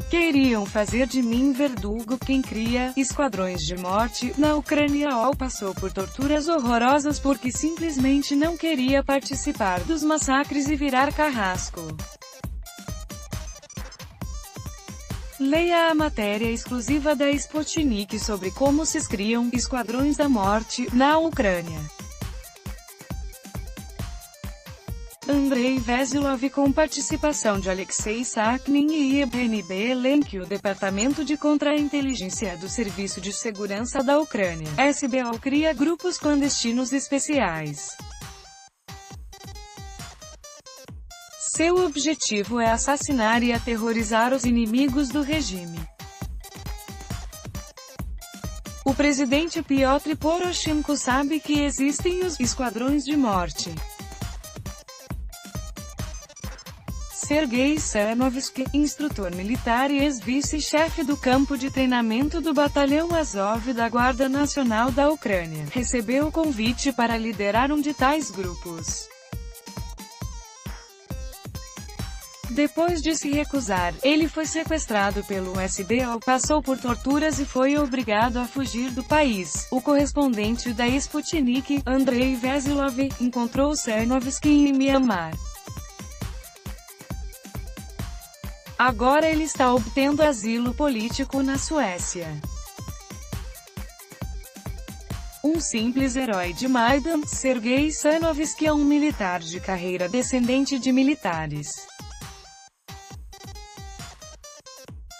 Queriam fazer de mim verdugo. Quem cria esquadrões de morte na Ucrânia ou passou por torturas horrorosas porque simplesmente não queria participar dos massacres e virar carrasco. Leia a matéria exclusiva da Sputnik sobre como se criam esquadrões da morte na Ucrânia. Andrei Vesilov, com participação de Alexei Saknin e Yevgeny Belenky. O Departamento de Contra-Inteligência do Serviço de Segurança da Ucrânia, SBU, cria grupos clandestinos especiais. Seu objetivo é assassinar e aterrorizar os inimigos do regime. O presidente Piotr Poroshenko sabe que existem os esquadrões de morte. Sergei Sanovsky, instrutor militar e ex-vice-chefe do campo de treinamento do Batalhão Azov da Guarda Nacional da Ucrânia, recebeu o convite para liderar um de tais grupos. Depois de se recusar, ele foi sequestrado pelo SBU, passou por torturas e foi obrigado a fugir do país. O correspondente da Sputnik, Andrei Vesilov, encontrou Sanovsky em Myanmar. Agora ele está obtendo asilo político na Suécia. Um simples herói de Maidan, Sergei Sanovsky é um militar de carreira descendente de militares.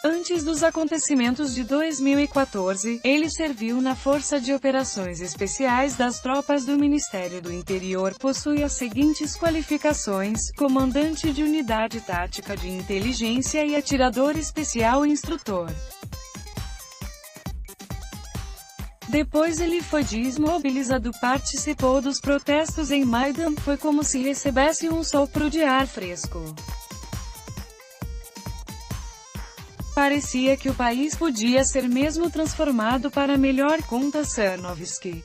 Antes dos acontecimentos de 2014, ele serviu na Força de Operações Especiais das Tropas do Ministério do Interior. Possui as seguintes qualificações: comandante de unidade tática de inteligência e atirador especial e instrutor. Depois ele foi desmobilizado. Participou dos protestos em Maidan. Foi como se recebesse um sopro de ar fresco. Parecia que o país podia ser mesmo transformado para melhor, conta Sanovsky.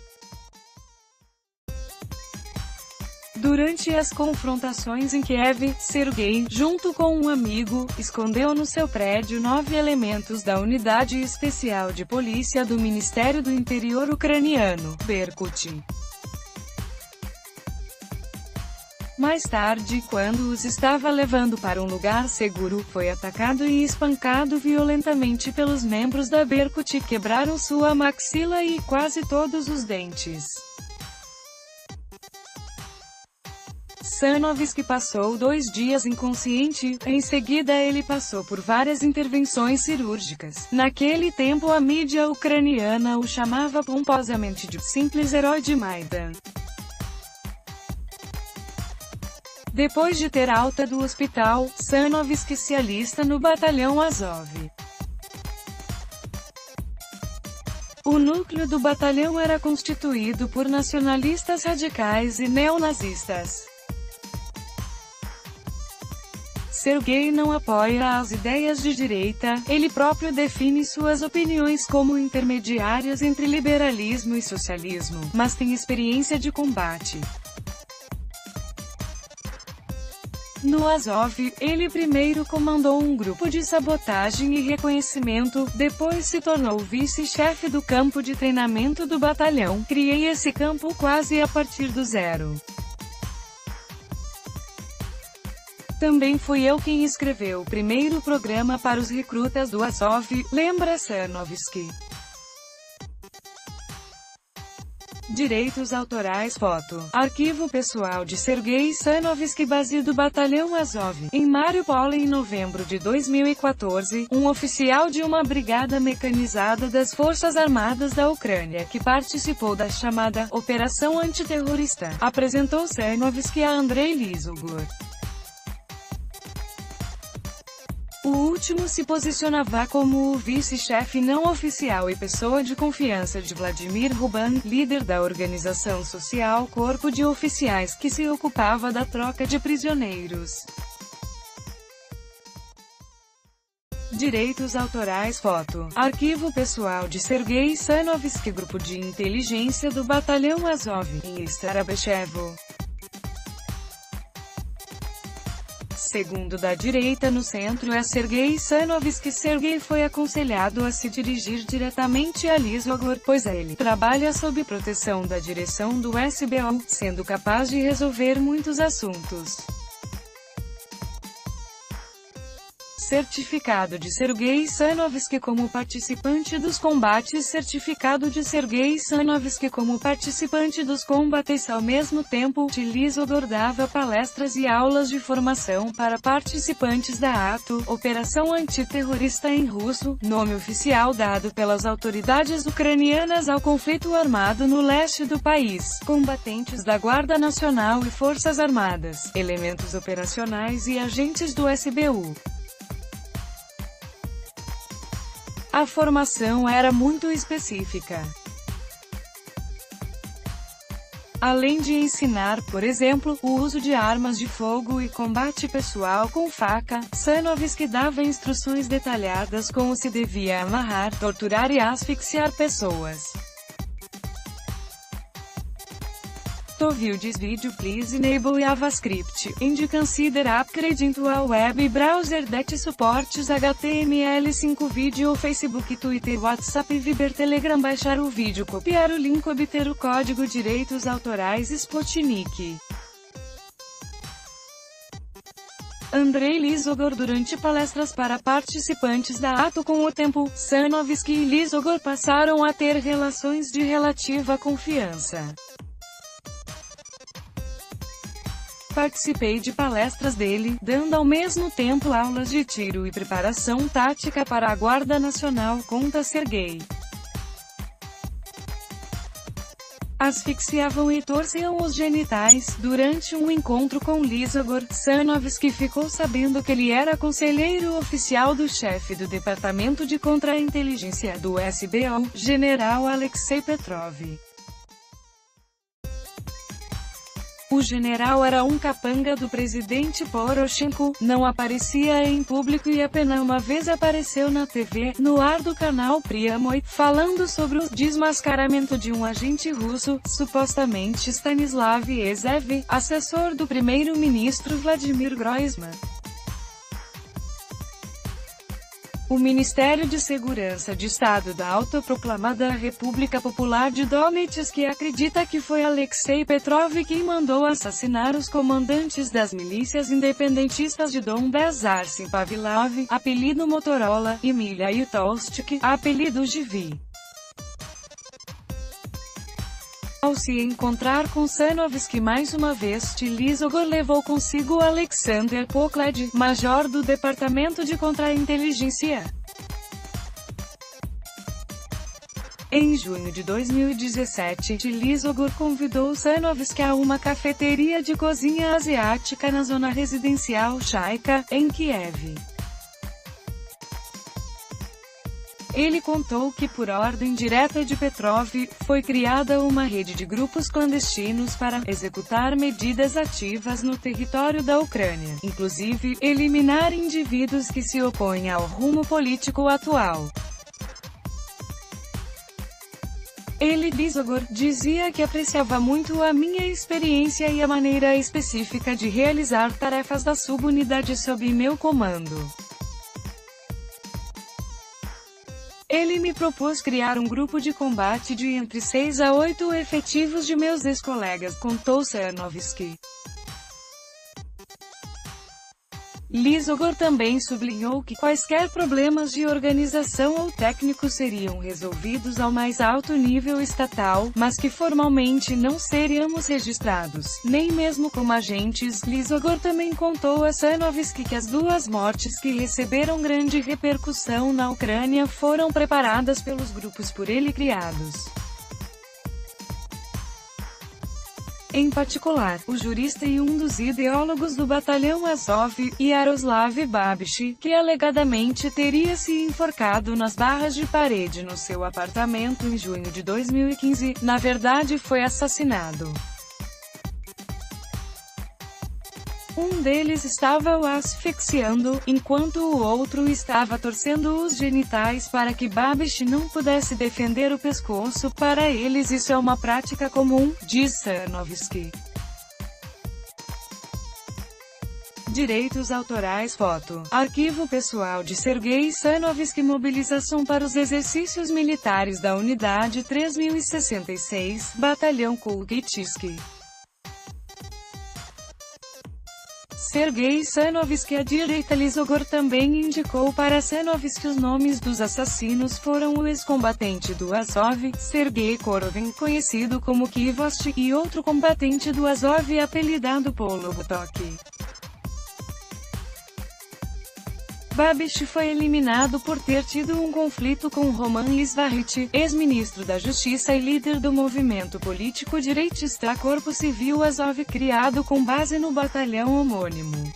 Durante as confrontações em Kiev, Sergei, junto com um amigo, escondeu no seu prédio 9 elementos da Unidade Especial de Polícia do Ministério do Interior ucraniano, Berkut. Mais tarde, quando os estava levando para um lugar seguro, foi atacado e espancado violentamente pelos membros da Berkut. Quebraram sua maxila e quase todos os dentes. Sanovsky passou 2 dias inconsciente. Em seguida ele passou por várias intervenções cirúrgicas. Naquele tempo a mídia ucraniana o chamava pomposamente de simples herói de Maidan. Depois de ter alta do hospital, Sanovsky se alista no Batalhão Azov. O núcleo do batalhão era constituído por nacionalistas radicais e neonazistas. Sergei não apoia as ideias de direita, ele próprio define suas opiniões como intermediárias entre liberalismo e socialismo, mas tem experiência de combate. No Azov, ele primeiro comandou um grupo de sabotagem e reconhecimento, depois se tornou vice-chefe do campo de treinamento do batalhão. Criei esse campo quase a partir do zero. Também fui eu quem escreveu o primeiro programa para os recrutas do Azov, lembra Sanovsky. Direitos autorais. Foto. Arquivo pessoal de Sergei Sanovsky. Base do Batalhão Azov, em Mariupol. Em novembro de 2014, um oficial de uma brigada mecanizada das Forças Armadas da Ucrânia, que participou da chamada Operação Antiterrorista, apresentou Sanovsky a Andrei Lizugor. O último se posicionava como o vice-chefe não oficial e pessoa de confiança de Vladimir Ruban, líder da organização social Corpo de Oficiais que se ocupava da troca de prisioneiros. Direitos autorais. Foto. Arquivo pessoal de Sergei Sanovsky. Grupo de inteligência do Batalhão Azov, em Starabechevo. segundo da direita no centro é Sergei Sanovsky. Sergei foi aconselhado a se dirigir diretamente a Lizogor, pois ele trabalha sob proteção da direção do SBO, sendo capaz de resolver muitos assuntos. Certificado de Sergei Sanovsky como participante dos combates. Certificado de Sergei Sanovsky como participante dos combates. Ao mesmo tempo, Lizogor dava palestras e aulas de formação para participantes da ATO, Operação Antiterrorista em russo, nome oficial dado pelas autoridades ucranianas ao conflito armado no leste do país. Combatentes da Guarda Nacional e Forças Armadas, elementos operacionais e agentes do SBU. A formação era muito específica. Além de ensinar, por exemplo, o uso de armas de fogo e combate pessoal com faca, Sanovsky dava instruções detalhadas como se devia amarrar, torturar e asfixiar pessoas. To view this video, please enable JavaScript, and consider upgrading to a web browser that supports HTML5. Vídeo, Facebook, Twitter, WhatsApp, Viber, Telegram. Baixar o vídeo, copiar o link, obter o código direitos autorais. Sputnik. Andrei Lizogor. Durante palestras para participantes da ATO, com o tempo, Sanovsky e Lizogor passaram a ter relações de relativa confiança. Participei de palestras dele, dando ao mesmo tempo aulas de tiro e preparação tática para a Guarda Nacional, conta Sergei. Asfixiavam e torciam os genitais. Durante um encontro com Lizogor, Sanovsky ficou sabendo que ele era conselheiro oficial do chefe do Departamento de Contra-Inteligência do SBO, General Alexei Petrov. O general era um capanga do presidente Poroshenko, não aparecia em público e apenas uma vez apareceu na TV, no ar do canal Pryamoy, falando sobre o desmascaramento de um agente russo, supostamente Stanislav Ezev, assessor do primeiro-ministro Vladimir Groisman. O Ministério de Segurança de Estado da autoproclamada República Popular de Donetsk acredita que foi Alexei Petrov quem mandou assassinar os comandantes das milícias independentistas de Donbass. Arsen Pavlov, apelido Motorola, e Milha Yutolstik, apelido Givi. Ao se encontrar com Sanovsky mais uma vez, Lizogor levou consigo Alexander Poklad, major do Departamento de Contra-Inteligência. Em junho de 2017, Lizogor convidou Sanovsky a uma cafeteria de cozinha asiática na zona residencial Chaika, em Kiev. Ele contou que, por ordem direta de Petrov, foi criada uma rede de grupos clandestinos para executar medidas ativas no território da Ucrânia, inclusive eliminar indivíduos que se opõem ao rumo político atual. Ele, Lizogor, dizia que apreciava muito a minha experiência e a maneira específica de realizar tarefas da subunidade sob meu comando. Ele me propôs criar um grupo de combate de entre 6 a 8 efetivos de meus ex-colegas, contou Sanovsky. Lizogor também sublinhou que quaisquer problemas de organização ou técnicos seriam resolvidos ao mais alto nível estatal, mas que formalmente não seríamos registrados, nem mesmo como agentes. Lizogor também contou a Sanovsky que as duas mortes que receberam grande repercussão na Ucrânia foram preparadas pelos grupos por ele criados. Em particular, o jurista e um dos ideólogos do batalhão Azov, Yaroslav Babish, que alegadamente teria se enforcado nas barras de parede no seu apartamento em junho de 2015, na verdade foi assassinado. Um deles estava o asfixiando, enquanto o outro estava torcendo os genitais para que Babish não pudesse defender o pescoço. Para eles isso é uma prática comum, diz Sanovsky. Direitos autorais. Foto. Arquivo pessoal de Sergei Sanovski. Mobilização para os exercícios militares da Unidade 3066, Batalhão Kulchitsky. Sergei Sanovski. A direita Lizogor também indicou para Sanovski os nomes dos assassinos foram o ex-combatente do Azov, Sergei Korovin, conhecido como Kivost, e outro combatente do Azov apelidado Polobotok. Babiš foi eliminado por ter tido um conflito com Roman Lizvarich, ex-ministro da Justiça e líder do movimento político direitista Corpo Civil Azov, criado com base no batalhão homônimo.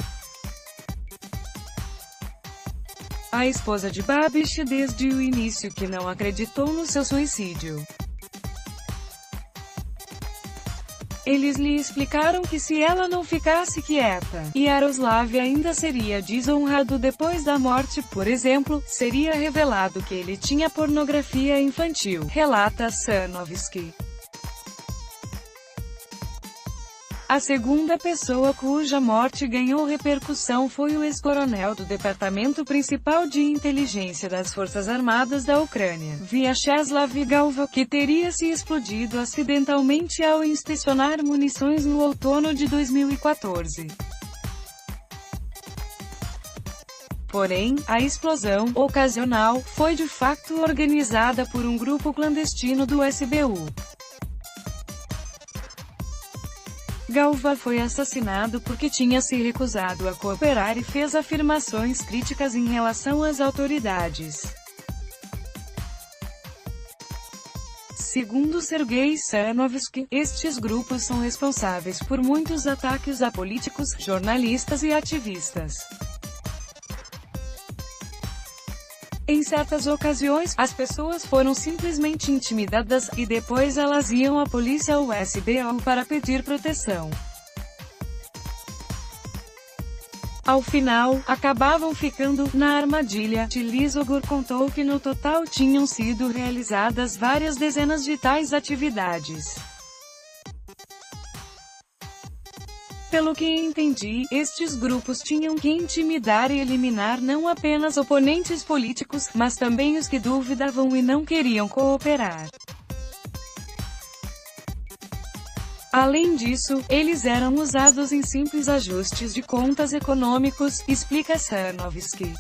A esposa de Babiš desde o início que não acreditou no seu suicídio. Eles lhe explicaram que se ela não ficasse quieta, Yaroslav ainda seria desonrado depois da morte. Por exemplo, seria revelado que ele tinha pornografia infantil, relata Sanovski. A segunda pessoa cuja morte ganhou repercussão foi o ex-coronel do Departamento Principal de Inteligência das Forças Armadas da Ucrânia, Vyacheslav Galva, que teria se explodido acidentalmente ao inspecionar munições no outono de 2014. Porém, a explosão, ocasional, foi de fato organizada por um grupo clandestino do SBU. Galva foi assassinado porque tinha se recusado a cooperar e fez afirmações críticas em relação às autoridades. Segundo Sergei Sanovski, estes grupos são responsáveis por muitos ataques a políticos, jornalistas e ativistas. Em certas ocasiões, as pessoas foram simplesmente intimidadas, e depois elas iam à polícia ou SBU para pedir proteção. Ao final, acabavam ficando na armadilha. Lizogor contou que no total tinham sido realizadas várias dezenas de tais atividades. Pelo que entendi, estes grupos tinham que intimidar e eliminar não apenas oponentes políticos, mas também os que duvidavam e não queriam cooperar. Além disso, eles eram usados em simples ajustes de contas econômicos, explica Sanovski.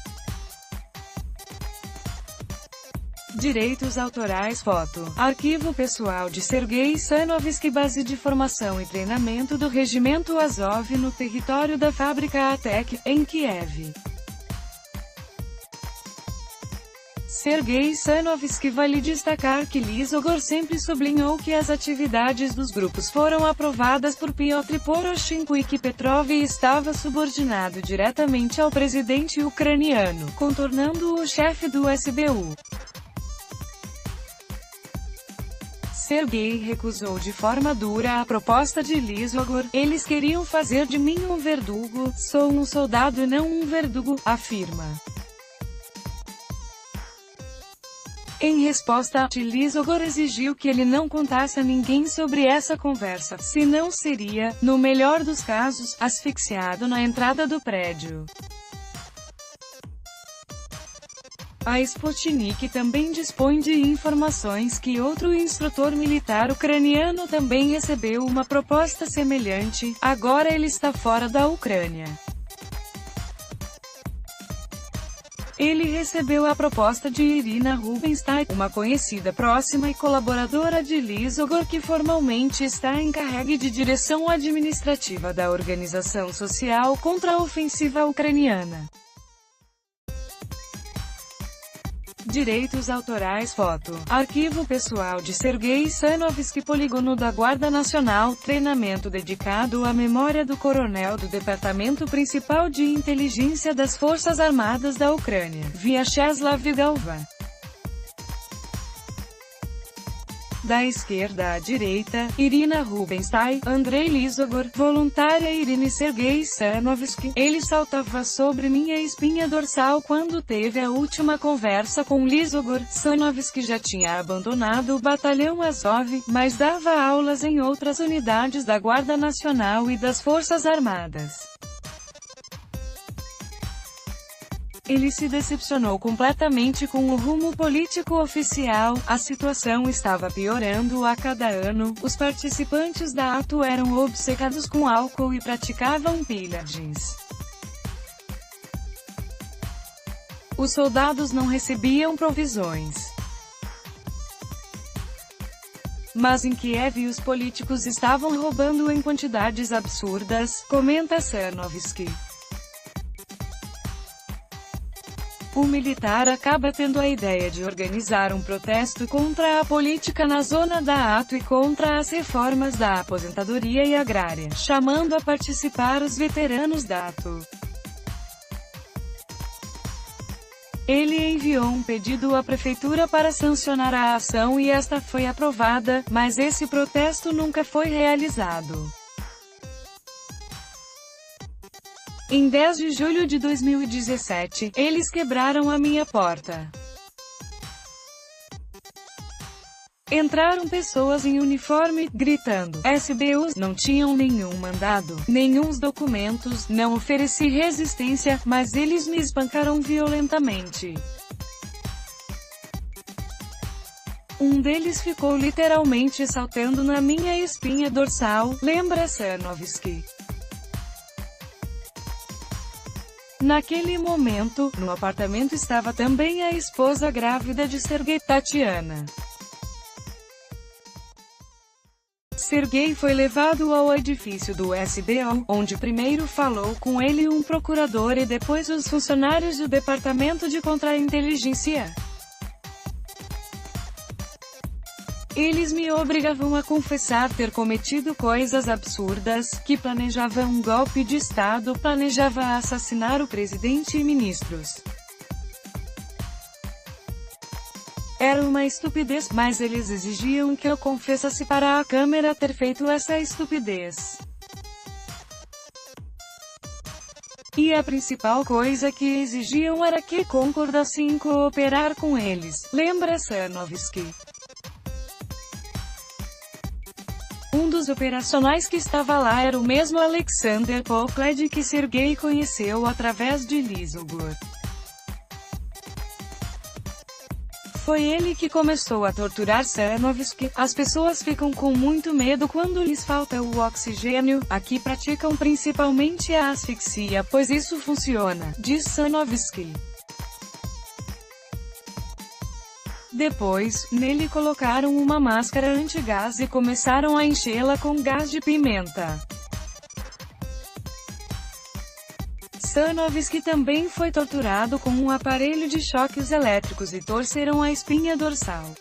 Direitos autorais. Foto. Arquivo pessoal de Sergei Sanovski. Base de formação e treinamento do Regimento Azov no território da fábrica ATEC, em Kiev. Sergei Sanovski vale destacar que Lizogor sempre sublinhou que as atividades dos grupos foram aprovadas por Piotr Poroshenko e que Petrov estava subordinado diretamente ao presidente ucraniano, contornando o chefe do SBU. Sergei recusou de forma dura a proposta de Lizogor. Eles queriam fazer de mim um verdugo, sou um soldado e não um verdugo, afirma. Em resposta, Lizogor exigiu que ele não contasse a ninguém sobre essa conversa, senão seria, no melhor dos casos, asfixiado na entrada do prédio. A Sputnik também dispõe de informações que outro instrutor militar ucraniano também recebeu uma proposta semelhante, agora ele está fora da Ucrânia. Ele recebeu a proposta de Irina Rubinstein, uma conhecida próxima e colaboradora de Lizogor que formalmente está encarregue de direção administrativa da organização social contra a ofensiva ucraniana. Direitos autorais. Foto. Arquivo pessoal de Sergei Sanovski. Polígono da Guarda Nacional. Treinamento dedicado à memória do coronel do Departamento Principal de Inteligência das Forças Armadas da Ucrânia, Vyacheslav Galva. Da esquerda à direita, Irina Rubinstein, Andrei Lizogor, voluntária Irina Sergei Sanovski. Ele saltava sobre minha espinha dorsal quando teve a última conversa com Lizogor. Sanovski já tinha abandonado o batalhão Azov, mas dava aulas em outras unidades da Guarda Nacional e das Forças Armadas. Ele se decepcionou completamente com o rumo político oficial, a situação estava piorando a cada ano, os participantes da ato eram obcecados com álcool e praticavam pillagens. Os soldados não recebiam provisões. Mas em Kiev os políticos estavam roubando em quantidades absurdas, comenta Sarnowski. O militar acaba tendo a ideia de organizar um protesto contra a política na zona da ato e contra as reformas da aposentadoria e agrária, chamando a participar os veteranos da ato. Ele enviou um pedido à prefeitura para sancionar a ação e esta foi aprovada, mas esse protesto nunca foi realizado. Em 10 de julho de 2017, eles quebraram a minha porta. Entraram pessoas em uniforme, gritando, SBUs, não tinham nenhum mandado, nenhum documentos, não ofereci resistência, mas eles me espancaram violentamente. Um deles ficou literalmente saltando na minha espinha dorsal, lembra Sarnowski. Naquele momento, no apartamento estava também a esposa grávida de Sergei, Tatiana. Sergei foi levado ao edifício do SBU, onde primeiro falou com ele um procurador e depois os funcionários do Departamento de Contra-Inteligência. Eles me obrigavam a confessar ter cometido coisas absurdas, que planejava um golpe de Estado, planejava assassinar o presidente e ministros. Era uma estupidez, mas eles exigiam que eu confessasse para a câmera ter feito essa estupidez. E a principal coisa que exigiam era que concordasse em cooperar com eles, lembra Sarnowski. Um dos operacionais que estava lá era o mesmo Alexander Pokled que Sergei conheceu através de Lizugor. Foi ele que começou a torturar Sarnowski. As pessoas ficam com muito medo quando lhes falta o oxigênio. Aqui praticam principalmente a asfixia, pois isso funciona, diz Sarnowski. Depois, nele colocaram uma máscara antigás e começaram a enchê-la com gás de pimenta. Sarnowski também foi torturado com um aparelho de choques elétricos e torceram a espinha dorsal.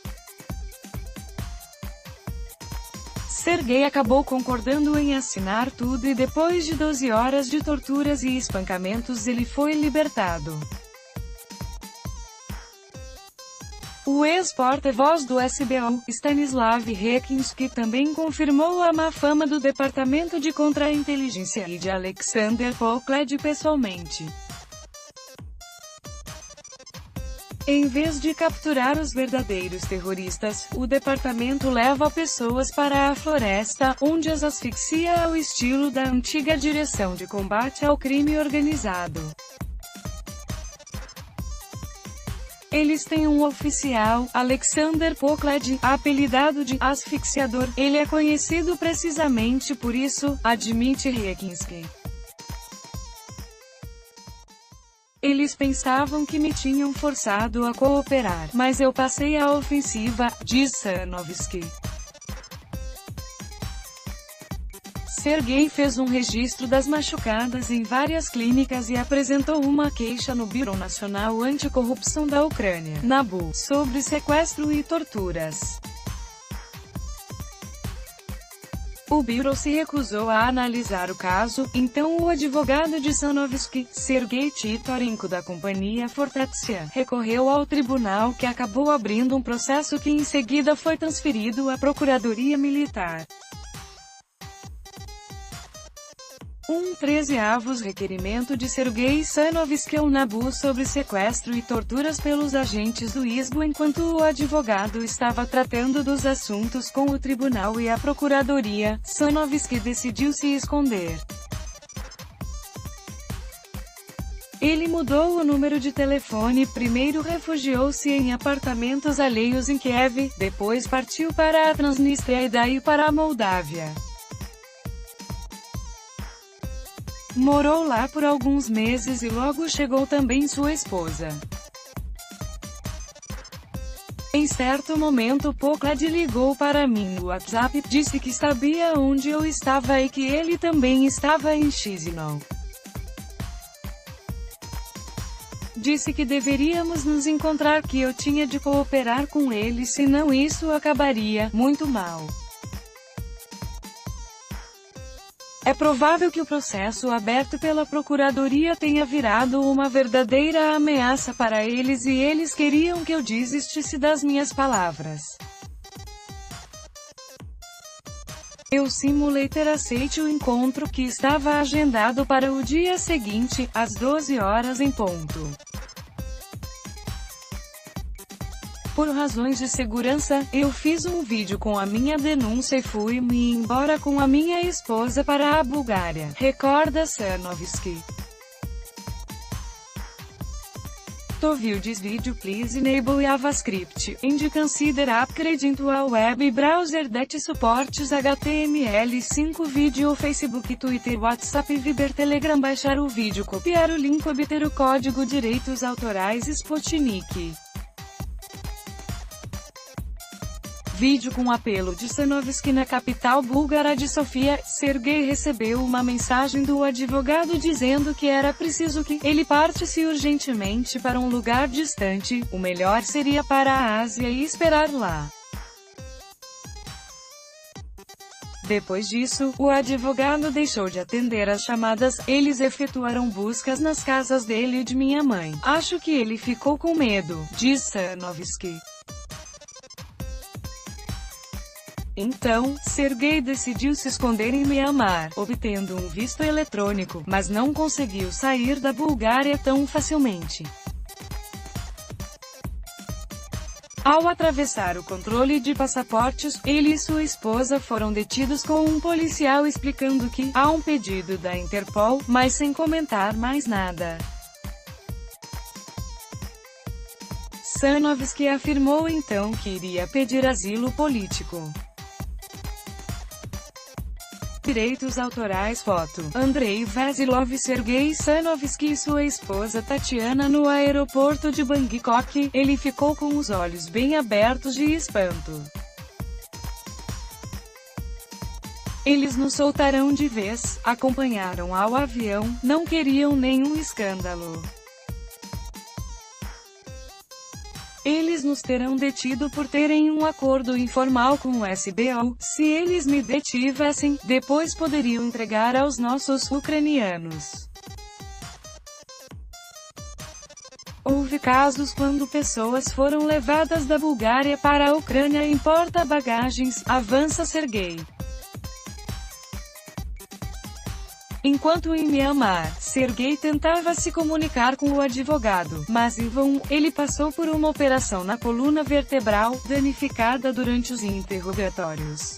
Sergei acabou concordando em assinar tudo e depois de 12 horas de torturas e espancamentos ele foi libertado. O ex-porta-voz do SBU, Stanislav Rekinski, também confirmou a má fama do Departamento de Contra-Inteligência e de Alexander Pokled pessoalmente. Em vez de capturar os verdadeiros terroristas, o departamento leva pessoas para a floresta, onde as asfixia ao estilo da antiga Direção de Combate ao Crime Organizado. Eles têm um oficial, Alexander Pokled, apelidado de asfixiador. Ele é conhecido precisamente por isso, admite Rekinski. Eles pensavam que me tinham forçado a cooperar, mas eu passei a ofensiva, diz Sarnowski. Sergei fez um registro das machucadas em várias clínicas e apresentou uma queixa no Bureau Nacional Anticorrupção da Ucrânia, NABU, sobre sequestro e torturas. O Bureau se recusou a analisar o caso, então o advogado de Sarnowski, Sergei Titorenko da companhia Fortetsia, recorreu ao tribunal que acabou abrindo um processo que em seguida foi transferido à Procuradoria Militar. 13º requerimento de Sergei Sarnowski ao NABU sobre sequestro e torturas pelos agentes do SBU enquanto o advogado estava tratando dos assuntos com o tribunal e a procuradoria. Sarnowski decidiu se esconder. Ele mudou o número de telefone, primeiro refugiou-se em apartamentos alheios em Kiev, depois partiu para a Transnistria e daí para a Moldávia. Morou lá por alguns meses e logo chegou também sua esposa. Em certo momento Poklad ligou para mim no WhatsApp, disse que sabia onde eu estava e que ele também estava em Chisinau. Disse que deveríamos nos encontrar, que eu tinha de cooperar com ele, senão isso acabaria muito mal. É provável que o processo aberto pela Procuradoria tenha virado uma verdadeira ameaça para eles e eles queriam que eu desistisse das minhas palavras. Eu simulei ter aceito o encontro que estava agendado para o dia seguinte, às 12 horas em ponto. Por razões de segurança, eu fiz um vídeo com a minha denúncia e fui-me embora com a minha esposa para a Bulgária, recorda Sarnovsky. To view this video please enable JavaScript, and consider upgrading to a web browser that supports HTML5 vídeo Facebook, Twitter, WhatsApp, Viber, Telegram. Baixar o vídeo, copiar o link, obter o código direitos autorais Sputnik. Vídeo com apelo de Sarnovsky na capital búlgara de Sofia. Sergei recebeu uma mensagem do advogado dizendo que era preciso que ele partisse urgentemente para um lugar distante, o melhor seria para a Ásia e esperar lá. Depois disso, o advogado deixou de atender as chamadas. Eles efetuaram buscas nas casas dele e de minha mãe. Acho que ele ficou com medo, diz Sarnovsky. Então, Sergei decidiu se esconder em Mianmar, obtendo um visto eletrônico, mas não conseguiu sair da Bulgária tão facilmente. Ao atravessar o controle de passaportes, ele e sua esposa foram detidos com um policial explicando que há um pedido da Interpol, mas sem comentar mais nada. Sarnovsky afirmou então que iria pedir asilo político. Direitos autorais. Foto: Andrei Vasilov. Sergei Sarnovsky e sua esposa Tatiana no aeroporto de Bangkok. Ele ficou com os olhos bem abertos de espanto. Eles nos soltarão de vez, acompanharam ao avião, não queriam nenhum escândalo. Eles nos terão detido por terem um acordo informal com o SBU. Se eles me detivessem, depois poderiam entregar aos nossos ucranianos. Houve casos quando pessoas foram levadas da Bulgária para a Ucrânia em porta-bagagens, avança Sergei. Enquanto em Mianmar, Sergei tentava se comunicar com o advogado, mas em vão. Ele passou por uma operação na coluna vertebral, danificada durante os interrogatórios.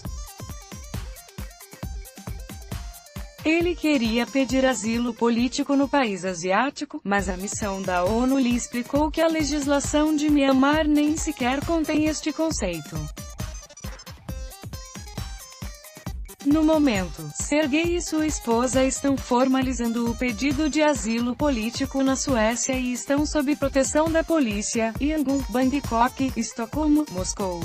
Ele queria pedir asilo político no país asiático, mas a missão da ONU lhe explicou que a legislação de Mianmar nem sequer contém este conceito. No momento, Sergei e sua esposa estão formalizando o pedido de asilo político na Suécia e estão sob proteção da polícia. Yangon, Bangkok, Estocolmo, Moscou.